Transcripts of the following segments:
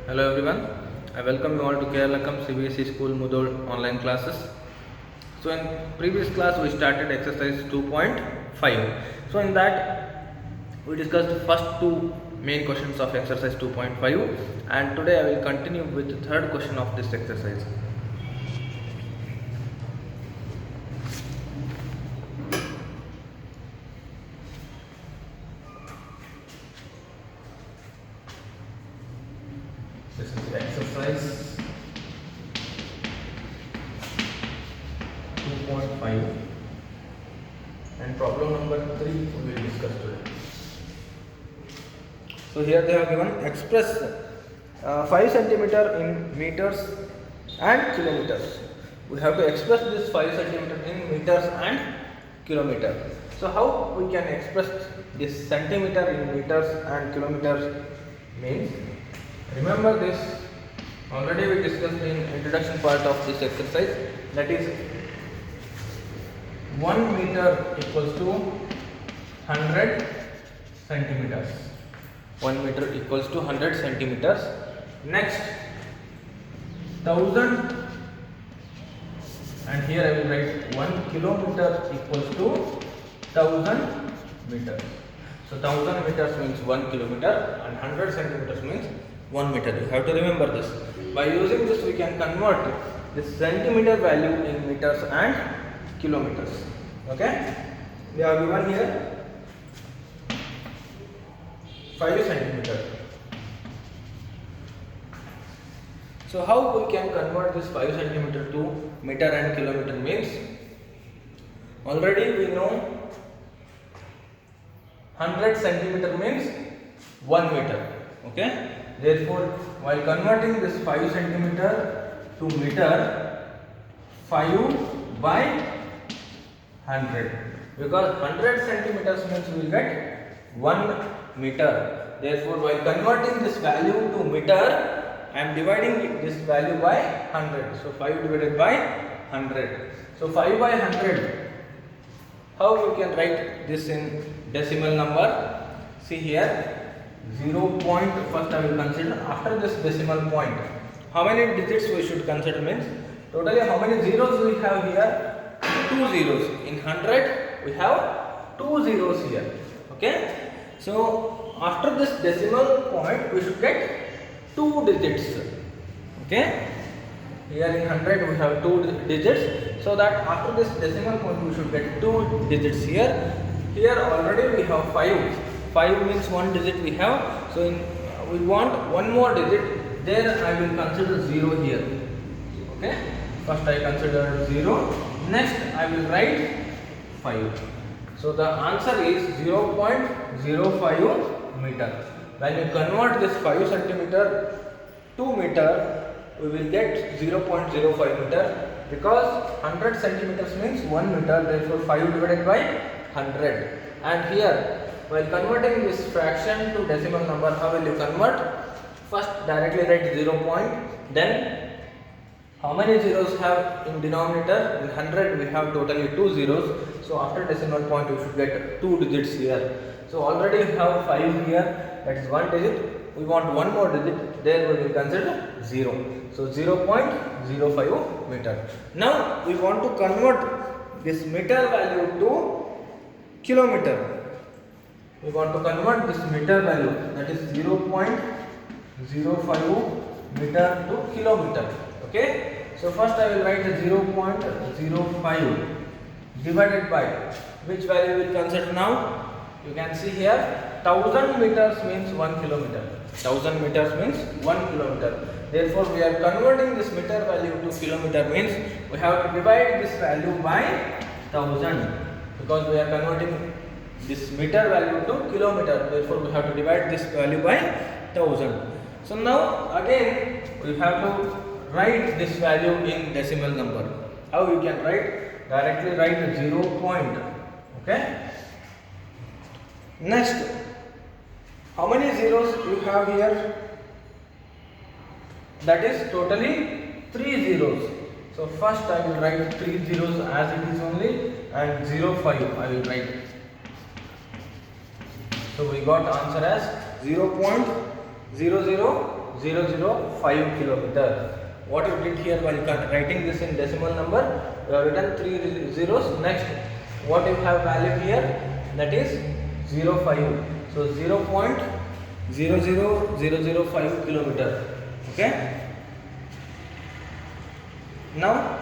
Hello everyone, I welcome you all to Keralakam CBSE School Mudol online classes. So in previous class we started exercise 2.5. So in that we discussed the first two main questions of exercise 2.5 and today I will continue with the third question of this exercise. This is exercise 2.5 and problem number 3 we will discuss today. So here they have given express 5 centimeter in meters and kilometers. We have to express this 5 centimeter in meters and kilometer. So how we can express this centimeter in meters and kilometers means, remember this, already we discussed in introduction part of this exercise, that is 1 meter equals to 100 centimeters. 1 meter equals to 100 centimeters. Next 1000, and here I will write 1 kilometer equals to 1000 meters. So 1000 meters means 1 kilometer and 100 centimeters means 1 meter. You have to remember this. By using this we can convert this centimeter value in meters and kilometers. Okay? They are given here 5 centimeter. So how we can convert this 5 centimeter to meter and kilometer means, already we know 100 centimeter means 1 meter. Okay? Therefore, while converting this 5 centimeter to meter, 5 by 100, because 100 centimeters means we will get 1 meter. Therefore, while converting this value to meter, I am dividing this value by 100. So 5 divided by 100. So 5 by 100. How we can write this in decimal number? See here, 0. First I will consider after this decimal point. How many digits we should consider means, totally how many zeros we have here? 2 zeros. In 100 we have 2 zeros here. Okay? So after this decimal point we should get 2 digits. Okay? Here in 100 we have 2 digits. So that after this decimal point we should get 2 digits here. Here already we have 5. 5 means 1 digit we have. So we want one more digit. There I will consider 0 here. Okay? First I consider 0. Next I will write 5. So the answer is 0.05 meter. When you convert this 5 centimeter to meter, we will get 0.05 meter, because 100 centimeters means 1 meter, therefore 5 divided by 100. And here, while converting this fraction to decimal number, how will you convert? First directly write 0. Then how many zeros have in denominator? In 100 we have totally 2 zeros. So after decimal point we should get 2 digits here. So already we have 5 here, that is 1 digit. We want one more digit, there we will consider 0. So 0.05 meter. Now we want to convert this meter value to kilometer. We want to convert this meter value, that is 0.05 meter to kilometer. Okay? So first I will write 0.05 divided by, which value we will consider now? You can see here 1000 meters means 1 kilometer. 1000 meters means 1 kilometer. Therefore we are converting this meter value to kilometer means we have to divide this value by 1000, because we are converting this meter value to kilometer. Therefore we have to divide this value by 1000. So now again we have to write this value in decimal number. How you can write? Directly write 0 point. Okay? Next, how many zeros you have here? That is totally 3 zeros. So first I will write 3 zeros as it is only, and 0.5 I will write. So we got answer as 0.00 005 kilometer. What you did here while writing this in decimal number, you have written 3 zeros. Next, what you have value here, that is 0.5. So 0.00005 kilometer. Okay. Now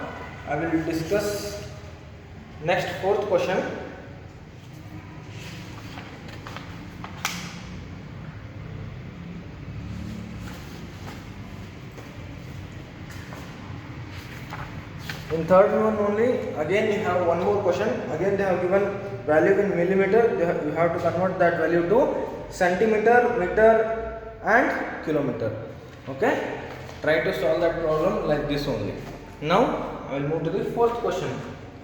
I will discuss next fourth question. In third one only, again you have one more question. Again they have given value in millimeter. You have to convert that value to centimeter, meter and kilometer. Okay. Try to solve that problem like this only. Now I will move to the fourth question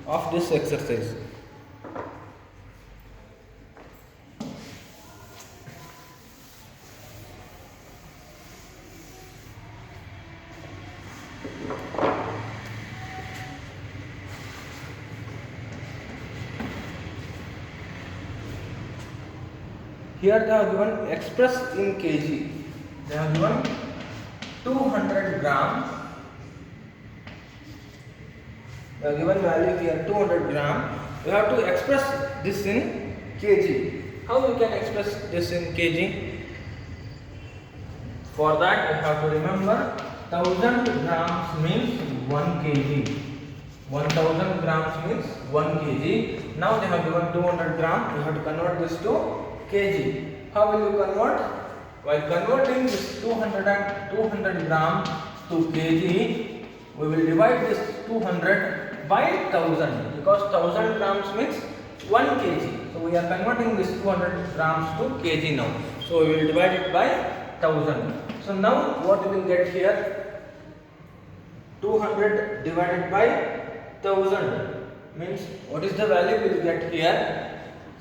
of this exercise. Here they have given expressed in kg. They have given 200 gram. They have given value here 200 gram. You have to express this in kg. How you can express this in kg? For that you have to remember 1000 grams means 1 kg. 1000 grams means 1 kg. Now they have given 200 gram. You have to convert this to kg. How will you convert? While converting this 200 gram to kg, we will divide this 200 by 1000 because 1000 grams means 1 kg. So we are converting this 200 grams to kg now. So we will divide it by 1000. So now what we will get here? 200 divided by 1000 means what is the value we will get here?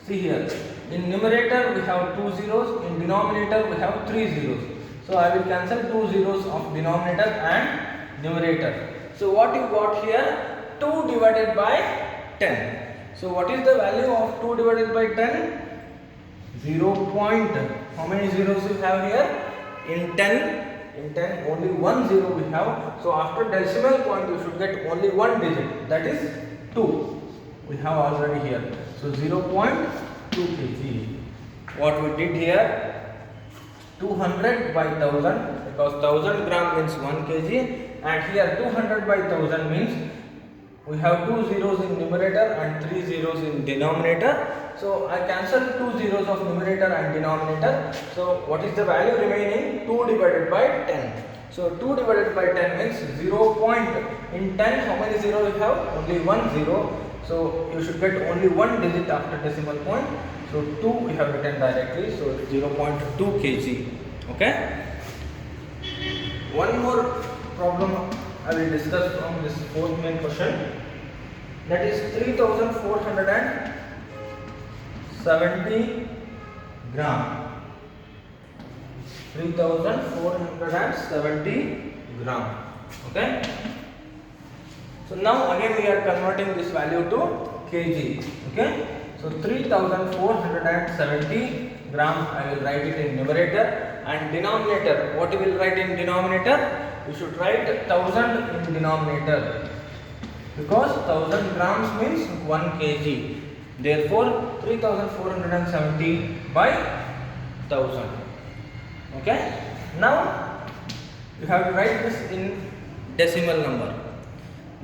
See here. In numerator we have 2 zeros, in denominator we have 3 zeros. So I will cancel 2 zeros of denominator and numerator. So what you got here? 2 divided by 10. So what is the value of 2 divided by 10? 0. How many zeros you have here? In 10 only 1 zero we have. So after decimal point you should get only 1 digit, that is 2. We have already here. So 0.2 kg. What we did here? 200 by 1000 because 1000 gram means 1 kg and here 200 by 1000 means we have 2 zeros in numerator and 3 zeros in denominator. So I cancel 2 zeros of numerator and denominator. So what is the value remaining? 2 divided by 10. So 2 divided by 10 means 0. In 10 how many zeros you have? Only 1 zero. So you should get only 1 digit after decimal point. So 2 we have written directly. So 0.2 kg. Okay. One more problem I will discuss from this fourth main question. That is 3470 gram. 3470 gram. Okay. So now again we are converting this value to kg. Okay. So 3470 gram I will write it in numerator and denominator. What you will write in denominator? You should write 1000 in denominator because 1000 grams means 1 kg. Therefore 3470 by 1000. Okay. Now you have to write this in decimal number.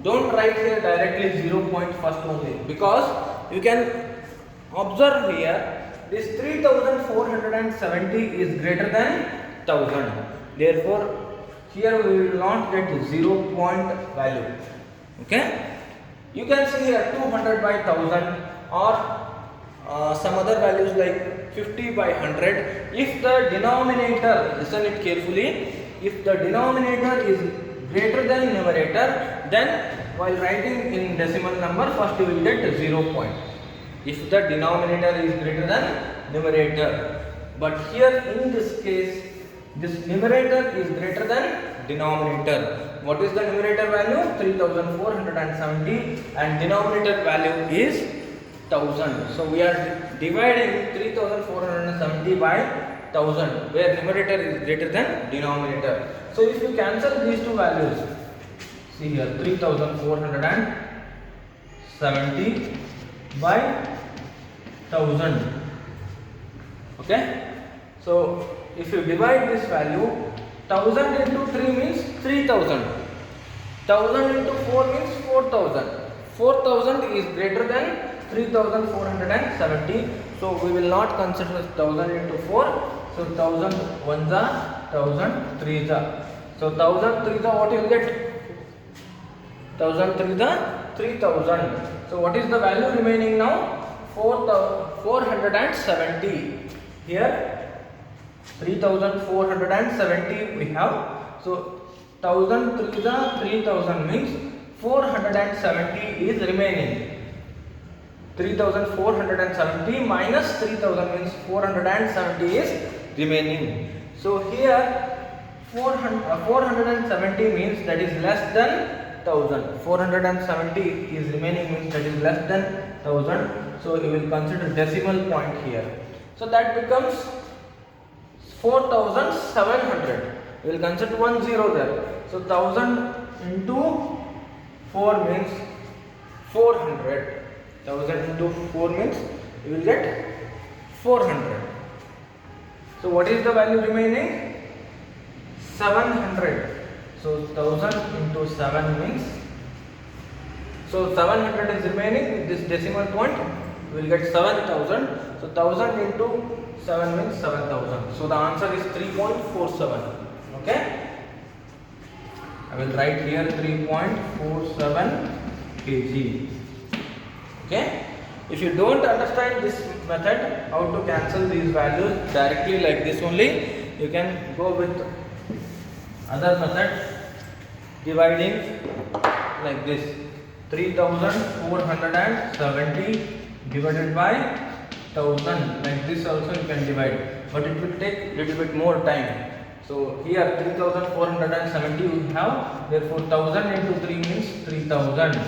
Don't write here directly 0 point first only because you can observe here this 3470 is greater than 1000. Therefore here we will not get 0 point value. Okay. You can see here 200 by 1000 or some other values like 50 by 100. If the denominator, listen it carefully, if the denominator is greater than numerator, then while writing in decimal number first you will get 0 point. If the denominator is greater than numerator, but here in this case this numerator is greater than denominator. What is the numerator value? 3470 and denominator value is 1000. So we are dividing 3470 by 1000, where numerator is greater than denominator. So if you cancel these two values, see here 3470 by 1000. Okay, so if you divide this value, 1000 into 3 means 3000, 1000 into 4 means 4000, 4000 is greater than 3470, so we will not consider 1000 into 4. So 1000 ones are 1000 threes are, so 1000 threes are, what you will get? 1000 threes are 3000. So what is the value remaining now? 470. Here 3470 we have. So 1000 threes are 3000 means 470 is remaining. 3470 minus 3000 means 470 is remaining. So here 470 means that is less than 1000. 470 is remaining means that is less than 1000. So you will consider decimal point here. So that becomes 4700. We will consider 1 0 there. So 1000 into 4 means 400. 1000 into 4 means you will get 400. So what is the value remaining? 700. So 1000 into 7 means, so 700 is remaining with this decimal point, we will get 7000. So 1000 into 7 means 7000. So the answer is 3.47. Okay, I will write here 3.47 kg. Okay, if you don't understand this method, how to cancel these values directly like this only, you can go with other method, dividing like this, 3470 divided by 1000, like this also you can divide, but it will take little bit more time. So here 3470 we have, therefore 1000 into 3 means 3000.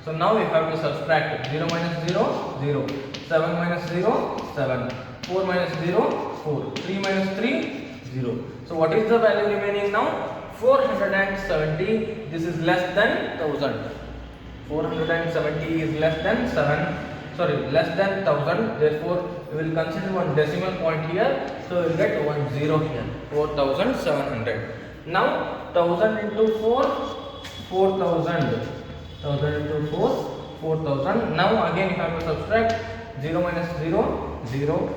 So now we have to subtract 0 minus 0, 0, 7 minus 0, 7, 4 minus 0, 4, 3 minus 3, 0. So what is the value remaining now? 470. This is less than 1000. 470 is less than 7. Sorry, less than 1000. Therefore, we will consider one decimal point here. So we will get 1 0 here. 4700. Now 1000 into 4, 4000. 1000 into 4, 4000. Now again you have to subtract 0 minus 0, 0.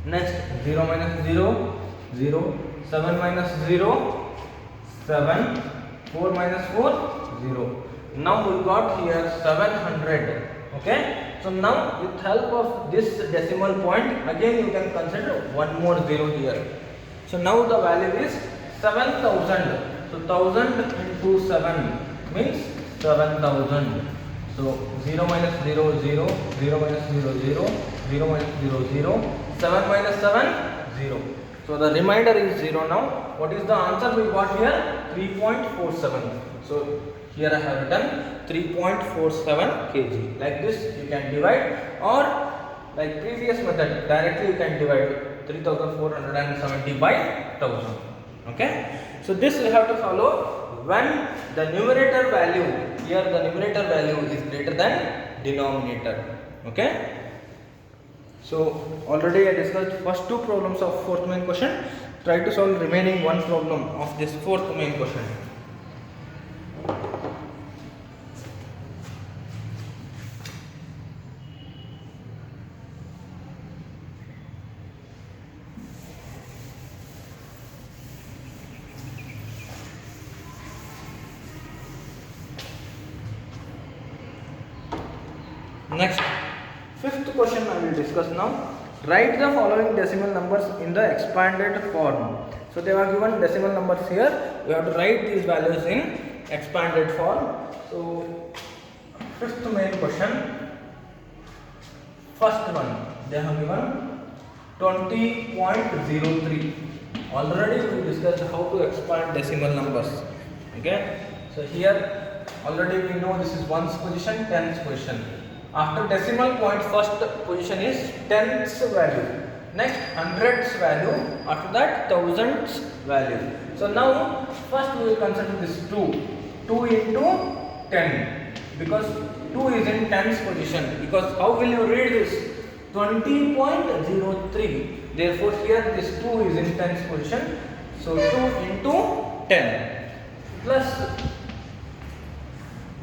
Next 0 minus 0, 0. 7 minus 0, 7. 4 minus 4, 0. Now we got here 700. Okay. So now with help of this decimal point, again you can consider one more 0 here. So now the value is 7000. So 1000 into 7 means 7000. So 0 minus 0, 0, 0 minus 0, 0, 0 minus 0, 0, 7 minus 7, 0. So the remainder is 0 now. What is the answer we got here? 3.47. So here I have written 3.47 kg. Like this you can divide, or like previous method, directly you can divide 3470 by 1000. Okay. So this we have to follow when the numerator value, here the numerator value is greater than denominator. Okay. So already I discussed first two problems of fourth main question. Try to solve remaining one problem of this fourth main question. Next, fifth question I will discuss now. Write the following decimal numbers in the expanded form. So they are given decimal numbers here. We have to write these values in expanded form. So fifth main question. First one, they have given 20.03. Already we discussed how to expand decimal numbers. Okay. So here already we know this is ones position, tens position. After decimal point, first position is tens value. next hundreds value, after that thousands value. So now first we will consider this 2 into 10, because 2 is in tens position. Because how will you read this? 20.03. Therefore here this 2 is in tens position. So 2 into 10 plus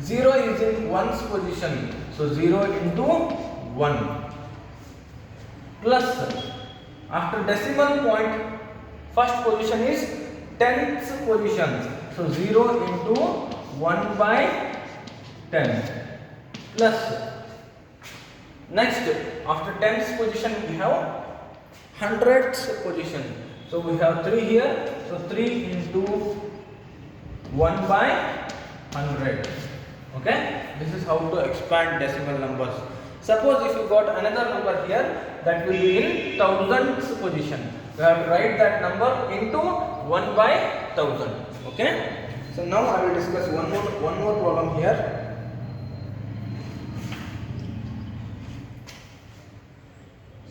0 is in ones position. So 0 into 1 plus, after decimal point, first position is tenth position. So 0 into 1 by 10 plus, next after tenth position we have hundredths position. So we have 3 here. So 3 into 1 by 100. Okay, this is how to expand decimal numbers. Suppose if you got another number here, that will be in thousands position. You have to write that number into 1 by 1000. Okay. So now I will discuss one more problem here.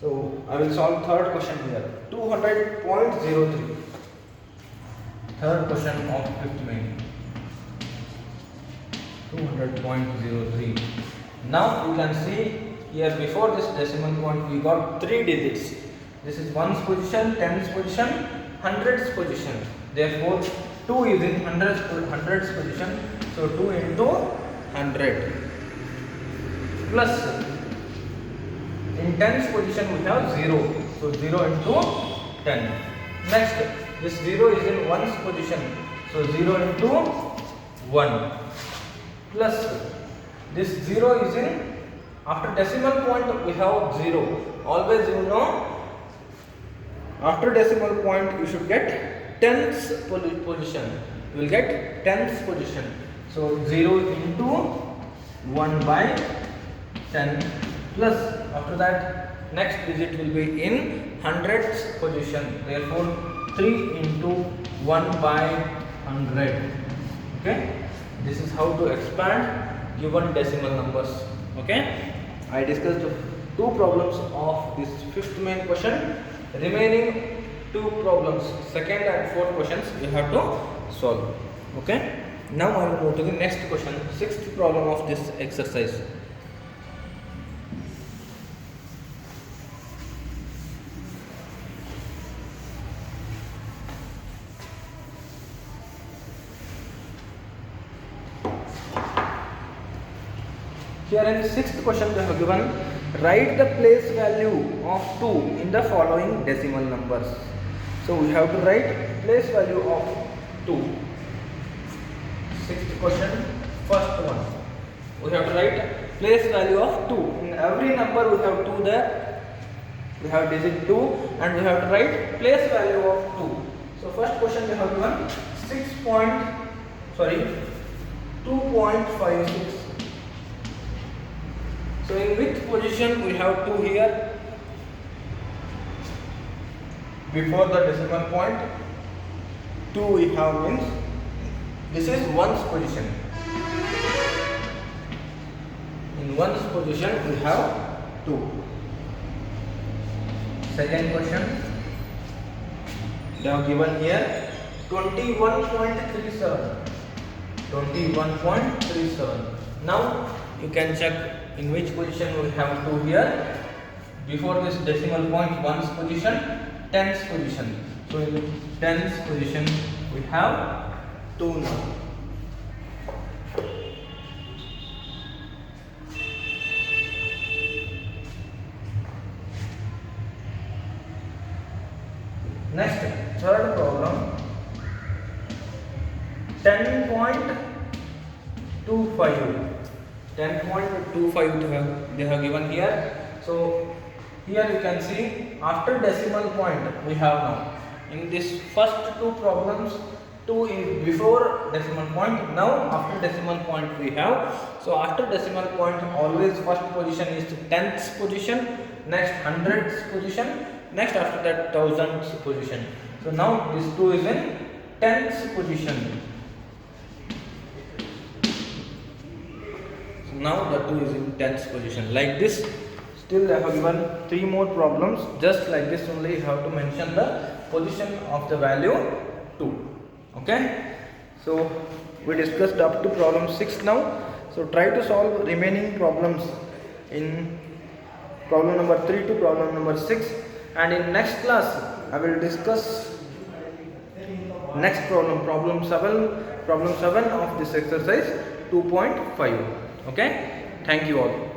So I will solve third question here. 200.03. Third question of fifth main. 200.03. Now you can see here, before this decimal point we got 3 digits. This is ones position, tens position, hundreds position. Therefore 2 is in hundreds position. So 2 into 100 plus, in tens position we have 0. So 0 into 10. Next, this 0 is in ones position. So 0 into 1 plus, this 0 is in, after decimal point we have 0. Always you know, after decimal point you should get tenths position. You will get tenths position. So 0 into 1 by 10 plus, after that next digit will be in hundreds position. Therefore 3 into 1 by 100. Okay, this is how to expand given decimal numbers. Okay, I discussed 2 problems of this fifth main question. Remaining 2 problems, second and fourth questions, you have to solve. Okay, now I will go to the next question, sixth problem of this exercise. Here in the sixth question they have given, write the place value of 2 in the following decimal numbers. So we have to write place value of 2. Sixth question, first one. We have to write place value of 2. In every number we have 2 there. We have digit 2 and we have to write place value of 2. So first question they have given 2.56. So in which position we have 2 here? Before the decimal point, 2 we have means this is ones position. In ones position we have 2. Second question, they have given here 21.37. 21.37. Now you can check in which position we have 2 here. Before this decimal point, ones position, tens position. So in tens position we have 2 now. Next, third problem, 10.25. 10.25 they have given here. So here you can see after decimal point we have now. In this first 2 problems, 2 is before decimal point. Now after decimal point we have. So after decimal point always first position is tenths position, next hundredths position, next after that thousands position. So now this 2 is in tenths position. Now the 2 is in tens position like this. Still I have given 3 more problems. Just like this only you have to mention the position of the value 2. Okay. So we discussed up to problem 6 now. So try to solve remaining problems in problem number 3 to problem number 6, and in next class I will discuss next problem 7 of this exercise 2.5. Okay, thank you all.